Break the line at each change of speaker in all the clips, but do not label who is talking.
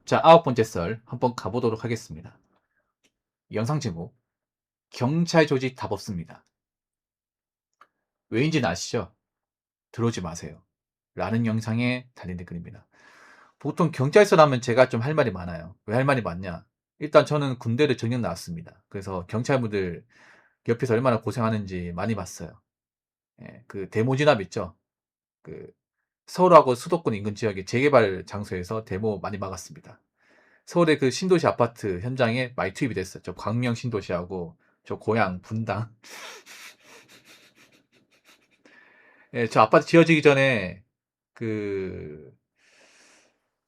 자, 9번째 썰 한번 가보도록 하겠습니다. 영상 제목, 경찰 조직 답 없습니다. 왜인지는 아시죠? 들어오지 마세요. 라는 영상에 달린 댓글입니다. 보통 경찰서 하면 제가 좀 할 말이 많아요. 왜 할 말이 많냐? 일단 저는 군대를 정년 나왔습니다. 그래서 경찰분들 옆에서 얼마나 고생하는지 많이 봤어요. 예, 그 데모 진압 있죠? 그 서울하고 수도권 인근 지역의 재개발 장소에서 데모 많이 막았습니다. 서울의 그 신도시 아파트 현장에 많이 투입이 됐어요. 저 광명 신도시하고 저 고향 분당. 예, 저 아파트 지어지기 전에 그,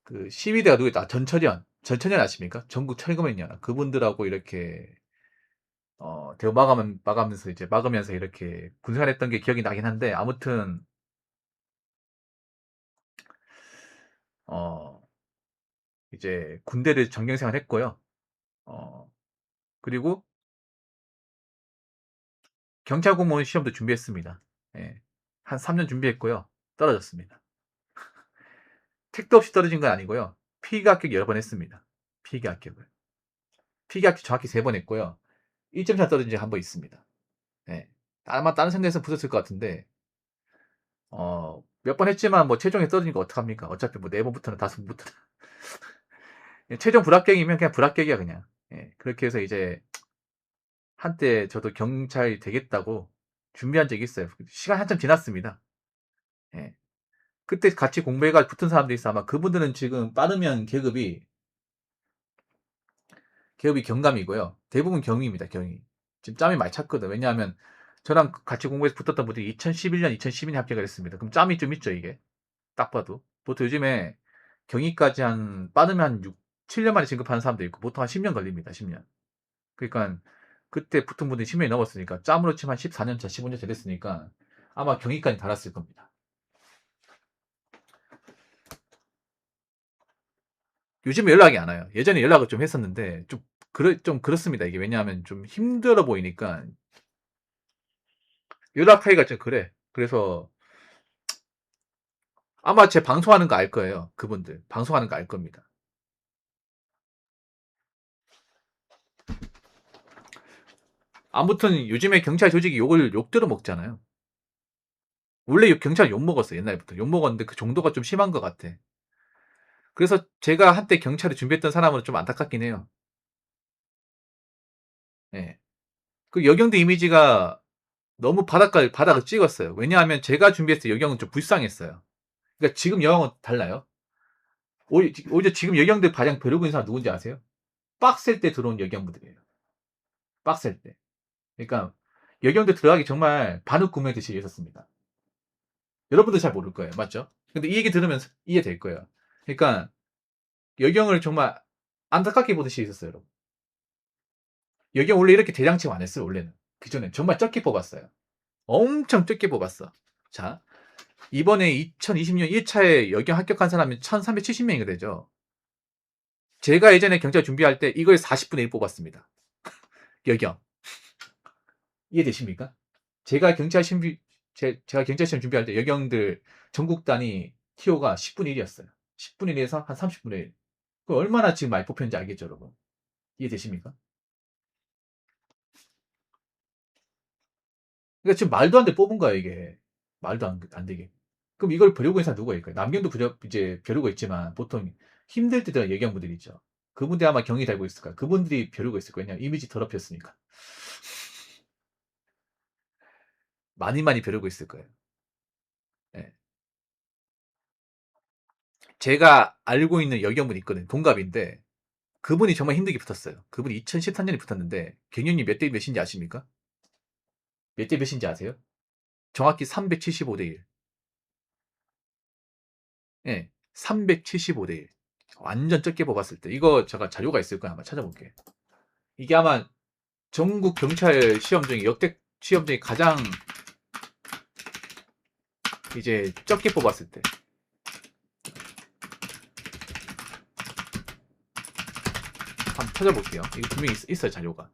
그 시위대가 누구였다? 전철연 아십니까? 전국 철거맨이야. 그분들하고 이렇게 대우 막으면서 이제 막으면서 이렇게 군생활했던 게 기억이 나긴 한데 아무튼 어 이제 군대를 정경생활 했고요. 어 그리고 경찰 공무원 시험도 준비했습니다. 예, 한 3년 준비했고요. 떨어졌습니다. 택도 없이 떨어진 건 아니고요. 피가 합격 여러 번 했습니다. 피가 합격을. 피가 합격 정확히 3번 했고요. 1.4 떨어진 적 한 번 있습니다. 예. 아마 다른 상대에서 붙었을 것 같은데, 몇 번 했지만 뭐 최종에 떨어지니까 어떡합니까? 어차피 뭐 4번부터는 5번부터는. 최종 불합격이면 그냥 불합격이야, 그냥. 예. 그렇게 해서 이제 한때 저도 경찰이 되겠다고 준비한 적이 있어요. 시간 한참 지났습니다. 예. 그때 같이 공부해가 붙은 사람들이 있어. 아마 그분들은 지금 빠르면 계급이 경감이고요. 대부분 경위입니다, 경위. 지금 짬이 많이 찼거든. 왜냐하면 저랑 같이 공부해서 붙었던 분들이 2011년, 2012년 합격을 했습니다. 그럼 짬이 좀 있죠, 이게. 딱 봐도. 보통 요즘에 경위까지 빠르면 한 6, 7년 만에 진급하는 사람도 있고, 보통 한 10년 걸립니다, 10년. 그러니까, 그때 붙은 분들이 10년이 넘었으니까, 짬으로 치면 한 14년 차, 15년 차 됐으니까, 아마 경위까지 달았을 겁니다. 요즘에 연락이 안 와요. 예전에 연락을 좀 했었는데, 좀 그렇습니다, 이게. 왜냐하면 좀 힘들어 보이니까, 연락하기가 좀 그래. 그래서, 아마 제 방송하는 거 알 거예요. 그분들. 방송하는 거 알 겁니다. 아무튼 요즘에 경찰 조직이 욕들어 먹잖아요. 원래 경찰 욕 먹었어요. 옛날부터. 욕 먹었는데 그 정도가 좀 심한 것 같아. 그래서 제가 한때 경찰을 준비했던 사람은 좀 안타깝긴 해요. 예. 그 여경대 이미지가 너무 바닥을 찍었어요. 왜냐하면 제가 준비했을 때 여경은 좀 불쌍했어요. 그러니까 지금 여경은 달라요. 오히려 지금 여경들 가장 벼르고 있는 사람 누군지 아세요? 빡셀 때 들어온 여경부들이에요. 빡셀 때. 그러니까 여경들 들어가기 정말 반응 구매듯이 있었습니다. 여러분도 잘 모를 거예요. 맞죠? 근데 이 얘기 들으면 이해될 거예요. 그러니까 여경을 정말 안타깝게 보듯이 있었어요, 여러분. 여경 원래 이렇게 대장칭 안 했어요, 원래는. 그전에 정말 적게 뽑았어요. 엄청 적게 뽑았어. 자, 이번에 2020년 1차에 여경 합격한 사람이 1370명이 되죠. 제가 예전에 경찰 준비할 때 이걸 40분의 1 뽑았습니다. 여경. 이해되십니까? 제가 경찰 신비, 제가 경찰 시험 준비할 때 여경들 전국 단위 티오가 10분의 1이었어요. 10분의 1에서 한 30분의 1. 그 얼마나 지금 많이 뽑혔는지 알겠죠, 여러분? 이해되십니까? 그러니까 지금 말도 안 돼 뽑은 거야, 이게. 말도 안 되게. 그럼 이걸 벼르고 있는 사람 누가 있을까요? 남경도 이제 벼르고 있지만 보통 힘들 때 들어간 예경분들이 있죠. 그분들이 아마 경이 달고 있을 거야. 그분들이 벼르고 있을 거예요. 왜냐면 이미지 더럽혔으니까. 많이 벼르고 있을 거예요. 예. 제가 알고 있는 여경분이 있거든요. 동갑인데 그분이 정말 힘들게 붙었어요. 그분이 2013년에 붙었는데 경영님 몇 대 몇인지 아십니까? 몇 대 몇인지 아세요? 정확히 375대 1. 예. 375대 1. 완전 적게 뽑았을 때. 이거 제가 자료가 있을 거야. 한번 찾아볼게. 이게 아마 전국 경찰 시험 중에 역대 시험 중에 가장 이제 적게 뽑았을 때. 한번 찾아볼게요. 이거 분명히 있어요, 자료가.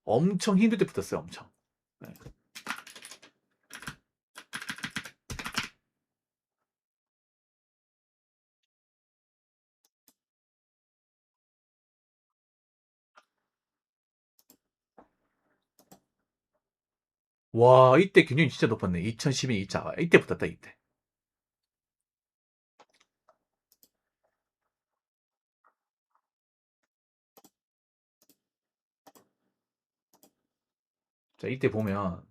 엄청 힘들 때 붙었어요, 엄청. 네. 와, 이때 균형이 진짜 높았네. 2012 2차. 이때 붙었다, 이때. 자, 이때 보면,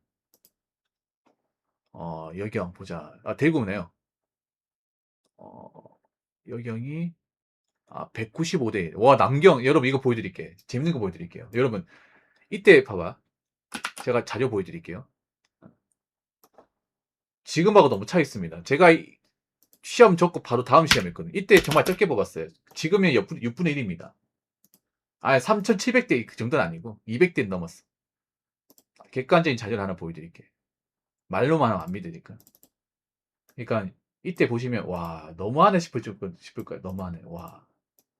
여경 보자. 아, 대구네요. 어, 여경이, 195대 1. 와, 남경. 여러분, 이거 보여드릴게요. 재밌는 거 보여드릴게요. 여러분, 이때 봐봐. 제가 자료 보여드릴게요. 지금하고 너무 차이 있습니다. 제가 시험 접고 바로 다음 시험했거든요. 이때 정말 적게 뽑았어요. 지금은 6분의 1입니다. 3,700대 그 정도는 아니고 200대 넘었어. 객관적인 자료를 하나 보여드릴게요. 말로만 하면 안 믿으니까. 그러니까 이때 보시면 와 너무하네 싶을 거예요. 너무하네. 와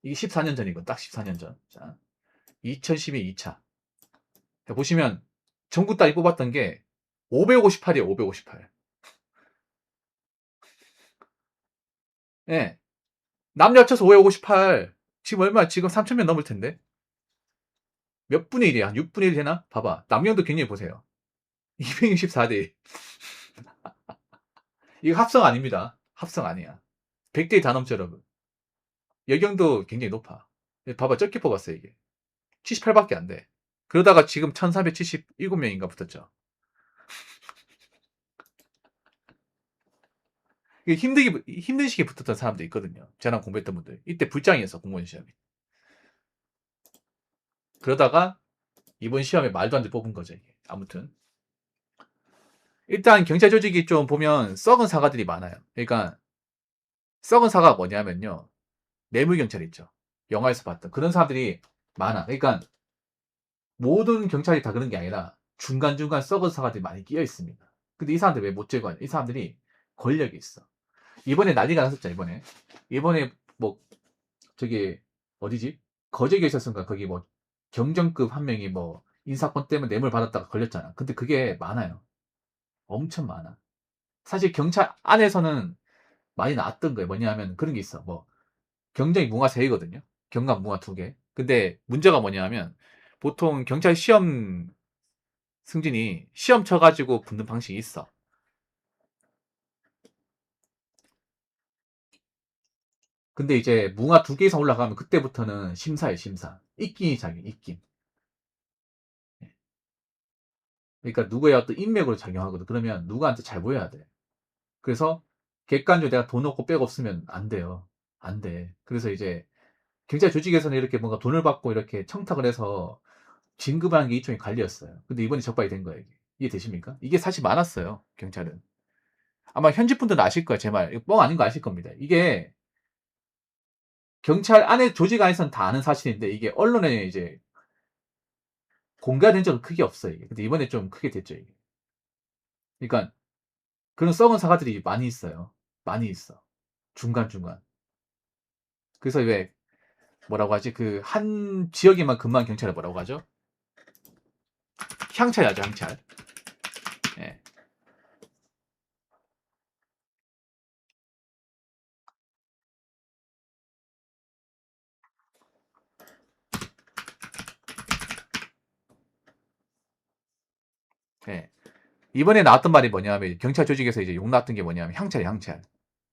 이게 14년 전이고 딱 14년 전. 자 2012 2차. 보시면 전국 단위 뽑았던 게 558이에요. 558. 예. 남녀 합쳐서 558. 지금 얼마? 지금 3,000명 넘을 텐데. 몇 분의 1이야? 한 6분의 1 되나? 봐봐. 남녀도 굉장히 보세요. 264대 1. 이거 합성 아닙니다. 합성 아니야. 100대 다 넘죠, 여러분. 여경도 굉장히 높아. 봐봐, 적게 뽑았어요, 이게. 78밖에 안 돼. 그러다가 지금 1377명인가 붙었죠. 이게 힘든 시기에 붙었던 사람도 있거든요. 저랑 공부했던 분들. 이때 불장이었어, 공무원 시험이. 그러다가 이번 시험에 말도 안 돼 뽑은 거죠, 이게. 아무튼. 일단 경찰 조직이 좀 보면 썩은 사과들이 많아요. 그러니까 썩은 사과가 뭐냐면요. 뇌물 경찰 있죠. 영화에서 봤던 그런 사람들이 많아. 그러니까 모든 경찰이 다 그런 게 아니라 중간중간 썩은 사과들이 많이 끼어 있습니다. 근데 이 사람들 왜 못 제거하냐? 이 사람들이 권력이 있어. 이번에 난리가 났었죠, 이번에. 이번에 뭐 저기 어디지? 거제기에 있었던가 거기 뭐 경정급 한 명이 뭐 인사권 때문에 뇌물 받았다가 걸렸잖아. 근데 그게 많아요. 엄청 많아. 사실 경찰 안에서는 많이 나왔던 거예요. 뭐냐면 그런 게 있어. 뭐 경정이 무가 3개거든요. 경감 무가 2개. 근데 문제가 뭐냐면 보통 경찰 시험 승진이 시험 쳐가지고 붙는 방식이 있어. 근데 이제 무가 2개 이상 올라가면 그때부터는 심사예요, 심사. 입김이 작용, 입김. 그러니까 누구의 어떤 인맥으로 작용하거든. 그러면 누구한테 잘 보여야 돼. 그래서 객관적으로 내가 돈 없고 백 없으면 안 돼요. 안 돼. 그래서 이제 경찰 조직에서는 이렇게 뭔가 돈을 받고 이렇게 청탁을 해서 진급하는 게 일종의 관리였어요. 근데 이번에 적발이 된 거예요. 이해되십니까? 이게 사실 많았어요. 경찰은. 아마 현직 분들은 아실 거예요. 제 말. 이거 뻥 아닌 거 아실 겁니다. 이게 경찰 안에 조직 안에서는 다 아는 사실인데 이게 언론에 이제 공개된 적은 크게 없어요. 이게. 근데 이번에 좀 크게 됐죠. 이게. 그러니까 그런 썩은 사과들이 많이 있어요. 많이 있어. 중간중간. 그래서 왜 뭐라고 하지? 그 한 지역에만 근무한 경찰을 뭐라고 하죠? 향찰이죠, 향찰. 예. 예. 이번에 나왔던 말이 뭐냐면 경찰 조직에서 이제 욕 나왔던 게 뭐냐면 향찰이 향찰.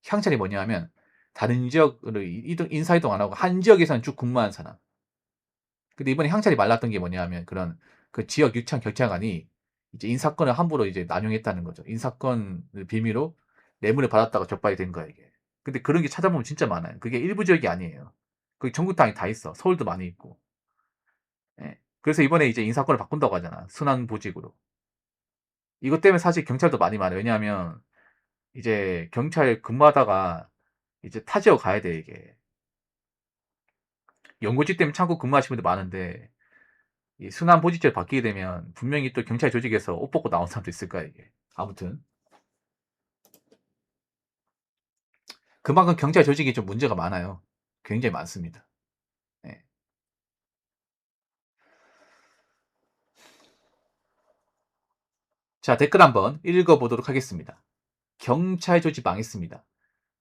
향찰이 뭐냐면 다른 지역으로 인사 이동 안 하고 한 지역에서는 쭉 근무한 사람. 근데 이번에 향찰이 말랐던 게 뭐냐면 그런 그 지역 유치원 경찰관이 이제 인사권을 함부로 이제 남용했다는 거죠. 인사권을 빌미로 뇌물을 받았다가 적발이 된 거야 이게. 근데 그런 게 찾아보면 진짜 많아요. 그게 일부 지역이 아니에요. 그게 전국 땅에 다 있어. 서울도 많이 있고. 예. 그래서 이번에 이제 인사권을 바꾼다고 하잖아. 순환 보직으로. 이것 때문에 사실 경찰도 많이 많아요. 왜냐하면 이제 경찰 근무하다가 이제 타 지역 가야 돼 이게. 연고지 때문에 참고 근무하시는 분들 많은데 이 순환 보직제로 바뀌게 되면 분명히 또 경찰 조직에서 옷 벗고 나온 사람도 있을 거야 이게. 아무튼 그만큼 경찰 조직이 좀 문제가 많아요. 굉장히 많습니다. 네. 자, 댓글 한번 읽어보도록 하겠습니다. 경찰 조직 망했습니다.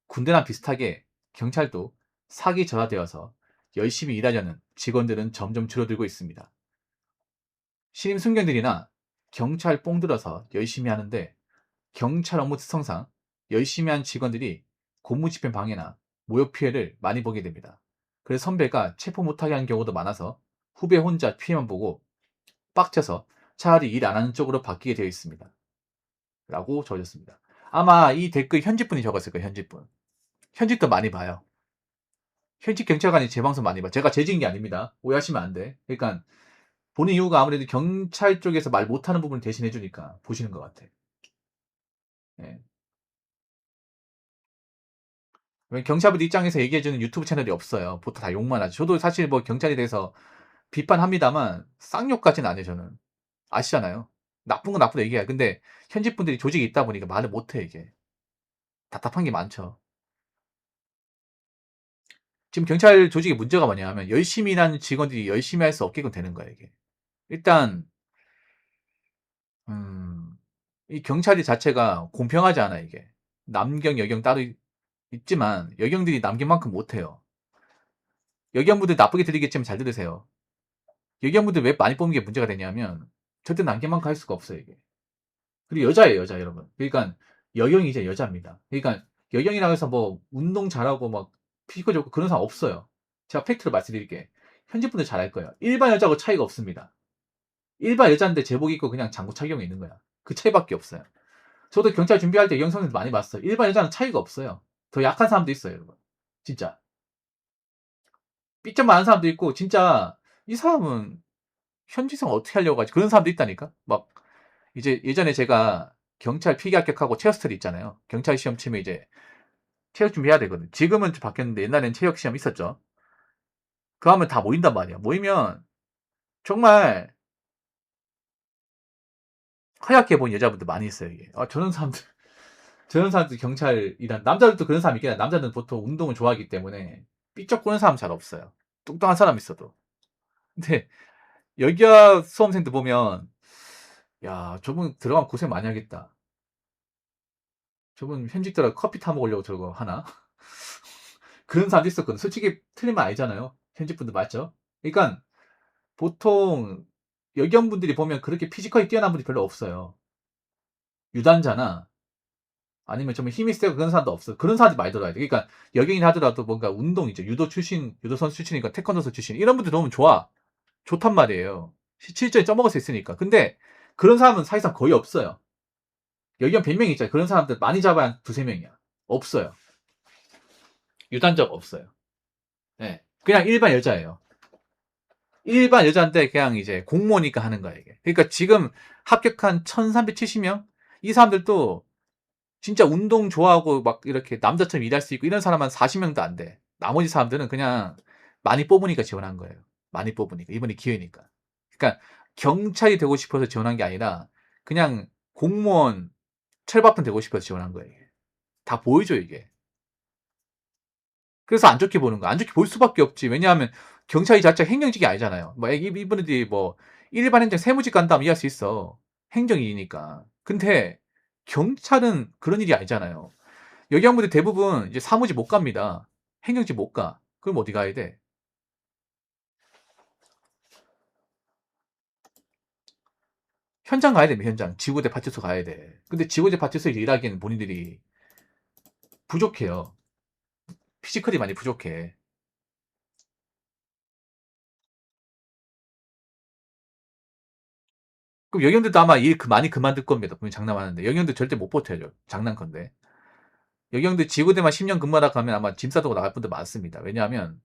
군대랑 비슷하게 경찰도 사기 전화되어서 열심히 일하려는 직원들은 점점 줄어들고 있습니다. 신임 순경들이나 경찰 뽕 들어서 열심히 하는데 경찰 업무 특성상 열심히 한 직원들이 공무집행 방해나 모욕 피해를 많이 보게 됩니다. 그래서 선배가 체포 못하게 하는 경우도 많아서 후배 혼자 피해만 보고 빡쳐서 차라리 일 안 하는 쪽으로 바뀌게 되어 있습니다. 라고 적으셨습니다. 아마 이 댓글 현직분이 적었을 거예요. 현직분. 현직도 많이 봐요. 현직 경찰관이 제 방송 많이 봐요. 제가 재진 게 아닙니다. 오해하시면 안 돼. 그러니까 보는 이유가 아무래도 경찰 쪽에서 말 못하는 부분을 대신해 주니까 보시는 것 같아. 예. 경찰분들 입장에서 얘기해주는 유튜브 채널이 없어요. 보통 다 욕만 하죠. 저도 사실 뭐 경찰에 대해서 비판합니다만 쌍욕까지는 안 해요. 저는 아시잖아요. 나쁜 건 나쁘다 얘기해요. 근데 현직 분들이 조직이 있다 보니까 말을 못해 이게. 답답한 게 많죠. 지금 경찰 조직의 문제가 뭐냐면 열심히 일하는 직원들이 열심히 할 수 없게끔 되는 거예요. 이게. 일단 이 경찰이 자체가 공평하지 않아 이게. 남경 여경 따로 있지만 여경들이 남경만큼 못해요. 여경분들 나쁘게 들리겠지만 잘 들으세요. 여경분들 왜 많이 뽑는 게 문제가 되냐면 절대 남경만큼 할 수가 없어요 이게. 그리고 여자예요 여자 여러분. 그러니까 여경이 이제 여자입니다. 그러니까 여경이라고 해서 뭐 운동 잘하고 막 피지컬 좋고 그런 사람 없어요. 제가 팩트로 말씀드릴게. 현직분들 잘할 거예요. 일반 여자하고 차이가 없습니다. 일반 여자인데 제복 입고 그냥 장구 착용해 있는 거야. 그 차이밖에 없어요. 저도 경찰 준비할 때 영상들 많이 봤어요. 일반 여자는 차이가 없어요. 더 약한 사람도 있어요, 여러분. 진짜. 삐쩍 많은 사람도 있고, 진짜, 이 사람은 현지성 어떻게 하려고 하지? 그런 사람도 있다니까? 막, 이제 예전에 제가 경찰 필기 합격하고 체력 스터디 있잖아요. 경찰 시험 치면 이제 체력 준비해야 되거든. 지금은 좀 바뀌었는데 옛날엔 체력 시험 있었죠. 그거 하면 다 모인단 말이야. 모이면 정말 허약해 보이는 여자분들 많이 있어요, 이게. 저런 사람들 경찰이란 남자들도 그런 사람이 있긴 해. 남자들은 보통 운동을 좋아하기 때문에 삐쩍 보는 사람 잘 없어요. 뚱뚱한 사람 있어도. 근데 여기야 수험생들 보면 야 저분 들어가면 고생 많이 하겠다. 저분 현직 들어 커피 타 먹으려고 저거 하나? 그런 사람도 있었거든. 솔직히 틀린 말 아니잖아요. 현직 분들 맞죠? 그러니까 보통 여경분들이 보면 그렇게 피지컬이 뛰어난 분이 별로 없어요. 유단자나 아니면 좀 힘이 세고 그런 사람도 없어. 그런 사람들 많이 들어야 돼. 그러니까 여경인 하더라도 뭔가 운동이죠. 유도 출신, 유도 선수 출신이니까 태권도 선수 출신 이런 분들 너무 좋아. 좋단 말이에요. 실전에 써먹을 수 있으니까. 근데 그런 사람은 사실상 거의 없어요. 여기 한 100명 있잖아요. 그런 사람들 많이 잡아야 한 두세 명이야. 없어요. 유단적 없어요. 네. 그냥 일반 여자예요. 일반 여자인데 그냥 이제 공무원이니까 하는 거야, 이게. 그러니까 지금 합격한 1370명? 이 사람들도 진짜 운동 좋아하고 막 이렇게 남자처럼 일할 수 있고 이런 사람 한 40명도 안 돼. 나머지 사람들은 그냥 많이 뽑으니까 지원한 거예요. 많이 뽑으니까. 이번에 기회니까. 그러니까 경찰이 되고 싶어서 지원한 게 아니라 그냥 공무원 철밥통 되고 싶어서 지원한 거예요. 다 보이죠, 이게. 그래서 안 좋게 보는 거야. 안 좋게 볼 수밖에 없지. 왜냐하면 경찰이 자체가 행정직이 아니잖아요. 뭐 이분들이 뭐 일반 행정 세무직 간다면 이해할 수 있어. 행정이니까. 근데 경찰은 그런 일이 아니잖아요. 여기한 분들 대부분 이제 사무직 못 갑니다. 행정직 못 가. 그럼 어디 가야 돼? 현장 가야 됩니다. 현장. 지구대 파출소 가야 돼. 근데 지구대 파출소에서 일하기에는 본인들이 부족해요. 피지컬이 많이 부족해. 그럼 영현들도 아마 일 많이 그만둘 겁니다. 분명히 장담하는데. 영현들 절대 못 버텨요. 장난컨대. 영현들 지구대만 10년 근무하다 가면 아마 짐 싸두고 나갈 분들 많습니다. 왜냐하면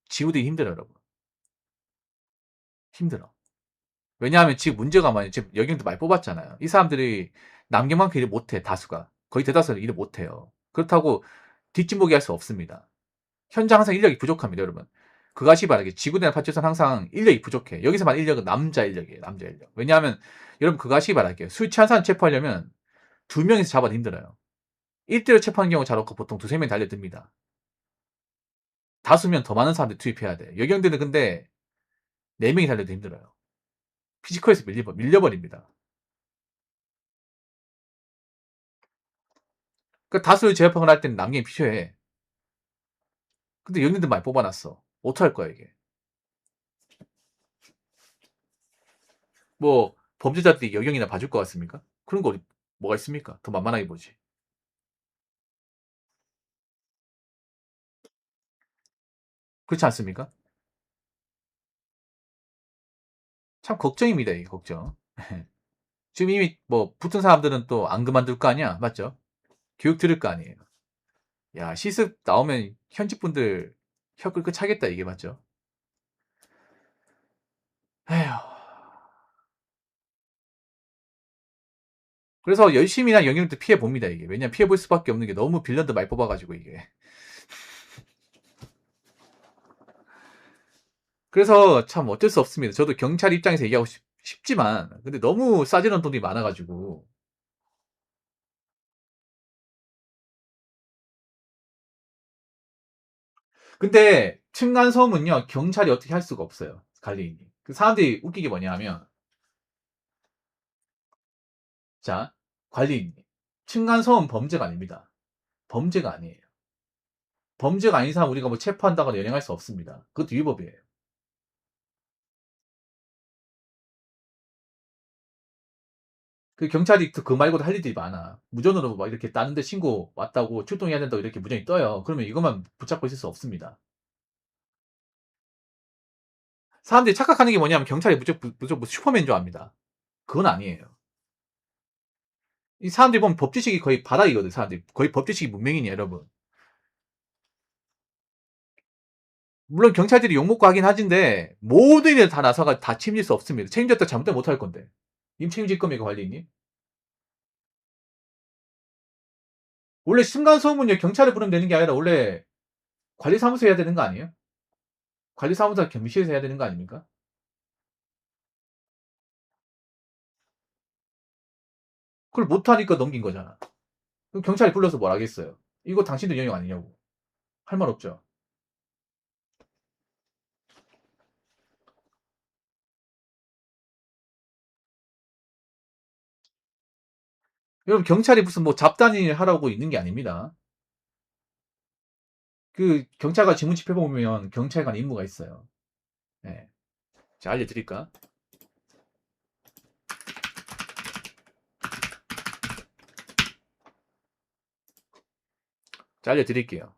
지구대 힘들어요, 여러분. 힘들어. 왜냐하면 지금 문제가 뭐냐. 지금 영현들 많이 뽑았잖아요. 이 사람들이 남경만큼 일을 못해, 다수가. 거의 대다수는 일을 못해요. 그렇다고 뒷짐보기 할 수 없습니다. 현장 항상 인력이 부족합니다, 여러분. 그거 아시기 바라게 지구대나 파출소는 항상 인력이 부족해. 여기서 말하는 인력은 남자 인력이에요, 남자 인력. 왜냐하면 여러분 그거 아시기 바랄게요. 술 취한 사람 체포하려면 2명이서 잡아도 힘들어요. 1대로 체포하는 경우 잘 없고 보통 2-3명 달려듭니다. 다수면 더 많은 사람들 투입해야 돼. 여경들은 근데 4명이 달려도 힘들어요. 피지컬에서 밀려버립니다. 그러니까 다수를 제압하거나 할 때는 남경이 필요해. 근데 영령들 많이 뽑아놨어. 어떡할 거야 이게. 뭐 범죄자들이 여경이나 봐줄 것 같습니까? 그런 거 뭐가 있습니까? 더 만만하게 보지. 그렇지 않습니까? 참 걱정입니다, 이게 걱정. 지금 이미 뭐 붙은 사람들은 또 안 그만둘 거 아니야, 맞죠? 교육 들을 거 아니에요. 야, 시습 나오면 현직 분들 혀 끌끌 차겠다, 이게 맞죠? 에휴. 그래서 열심히나 영역도 피해 봅니다, 이게. 왜냐면 피해 볼 수밖에 없는 게 너무 빌런들 많이 뽑아가지고 이게. 그래서 참 어쩔 수 없습니다. 저도 경찰 입장에서 얘기하고 싶지만, 근데 너무 싸지는 돈이 많아가지고. 근데 층간소음은요 경찰이 어떻게 할 수가 없어요. 관리인이. 그 사람들이 웃기게 뭐냐 하면 자 관리인 층간소음 범죄가 아닙니다. 범죄가 아니에요. 범죄가 아닌 사람 우리가 뭐 체포한다거나 연행할 수 없습니다. 그것도 위법이에요. 그 경찰이 그 말고도 할 일들이 많아. 무전으로 막 이렇게 다른 데 신고 왔다고 출동해야 된다고 이렇게 무전이 떠요. 그러면 이것만 붙잡고 있을 수 없습니다. 사람들이 착각하는 게 뭐냐면 경찰이 무조건 슈퍼맨인 줄 압니다. 그건 아니에요. 이 사람들이 보면 법지식이 거의 바닥이거든. 사람들이 거의 법지식이 문맹이니 여러분. 물론 경찰들이 욕먹고 하긴 하진데 모든 일에 다 나서가 다 책임질 수 없습니다. 책임졌다 잘못되면 못할 건데. 님 책임질 겁니까 관리님? 원래 층간소음은요 경찰을 부르면 되는 게 아니라 원래 관리사무소 해야 되는 거 아니에요? 관리사무소 경비실에서 해야 되는 거 아닙니까? 그걸 못하니까 넘긴 거잖아. 그럼 경찰이 불러서 뭘 하겠어요? 이거 당신들 영역 아니냐고. 할 말 없죠. 여러분 경찰이 무슨 뭐 잡다한 일 하라고 있는 게 아닙니다. 그 경찰관 지문집회 보면 경찰관 임무가 있어요. 네. 자 알려드릴까? 자 알려드릴게요.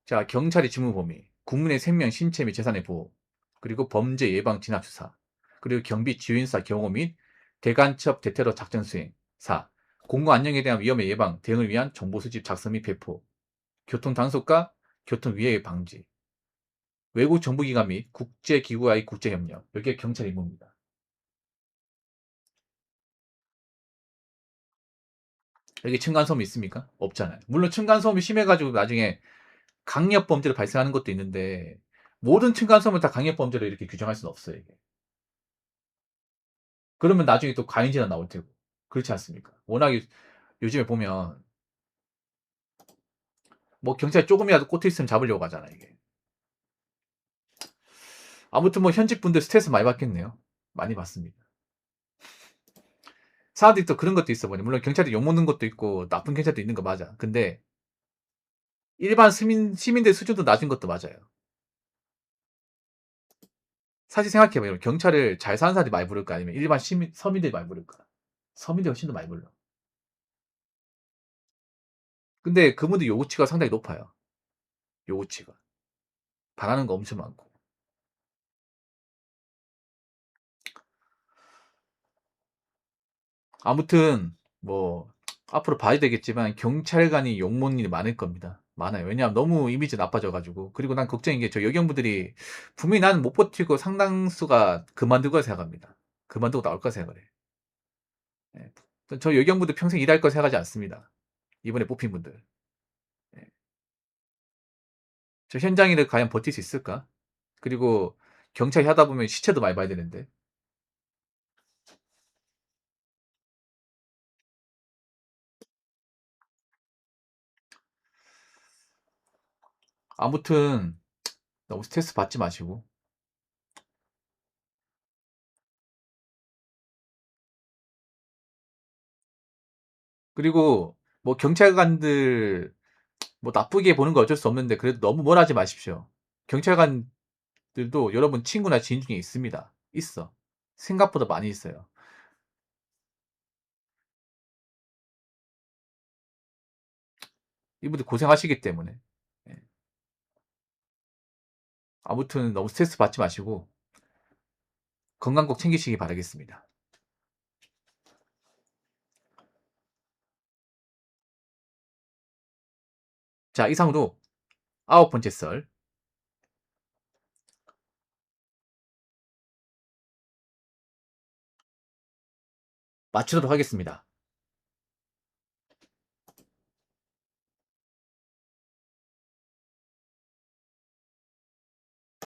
자, 경찰의 직무 범위, 국민의 생명, 신체 및 재산의 보호, 그리고 범죄 예방 진압 수사, 그리고 경비 지휘인사 경호 및 대간첩 대테러 작전 수행, 4. 공공 안녕에 대한 위험의 예방, 대응을 위한 정보 수집, 작성 및 배포, 교통 단속과 교통 위해 방지, 외국 정부기관 및 국제기구와의 국제협력, 여기에 경찰 임무입니다. 여기 층간소음이 있습니까? 없잖아요. 물론 층간소음이 심해가지고 나중에 강력범죄로 발생하는 것도 있는데 모든 층간소음을 다 강력범죄로 이렇게 규정할 수는 없어요. 이게. 그러면 나중에 또 과잉 진압 나올 테고. 그렇지 않습니까? 워낙에 요즘에 보면 뭐 경찰이 조금이라도 꽂혀 있으면 잡으려고 하잖아 이게. 아무튼 뭐 현직 분들 스트레스 많이 받겠네요. 많이 받습니다. 사람들이 또 그런 것도 있어 보니 물론 경찰이 욕먹는 것도 있고 나쁜 경찰도 있는 거 맞아. 근데 일반 시민들 수준도 낮은 것도 맞아요. 사실 생각해봐요. 경찰을 잘 사는 사람들이 많이 부를까 아니면 일반 서민들이 많이 부를까? 서민들이 훨씬 더 많이 불러. 근데 그분들 요구치가 상당히 높아요. 요구치가. 바라는 거 엄청 많고. 아무튼 뭐 앞으로 봐야 되겠지만 경찰관이 욕먹는 일이 많을 겁니다. 많아요. 왜냐하면 너무 이미지 나빠져가지고. 그리고 난 걱정인 게 저 여경부들이 분명히 나는 못 버티고 상당수가 그만둘 거라 생각합니다. 그만두고 나올 거라 생각을 해. 예. 저 여경부들 평생 일할 거 생각하지 않습니다. 이번에 뽑힌 분들. 예. 저 현장 일을 과연 버틸 수 있을까? 그리고 경찰이 하다 보면 시체도 많이 봐야 되는데. 아무튼 너무 스트레스 받지 마시고. 그리고 뭐 경찰관들 뭐 나쁘게 보는 건 어쩔 수 없는데 그래도 너무 뭐라 하지 마십시오. 경찰관들도 여러분 친구나 지인 중에 있습니다. 있어. 생각보다 많이 있어요. 이분들 고생하시기 때문에. 예. 아무튼 너무 스트레스 받지 마시고 건강 꼭 챙기시기 바라겠습니다. 자, 이상으로 9번째 썰 마치도록 하겠습니다.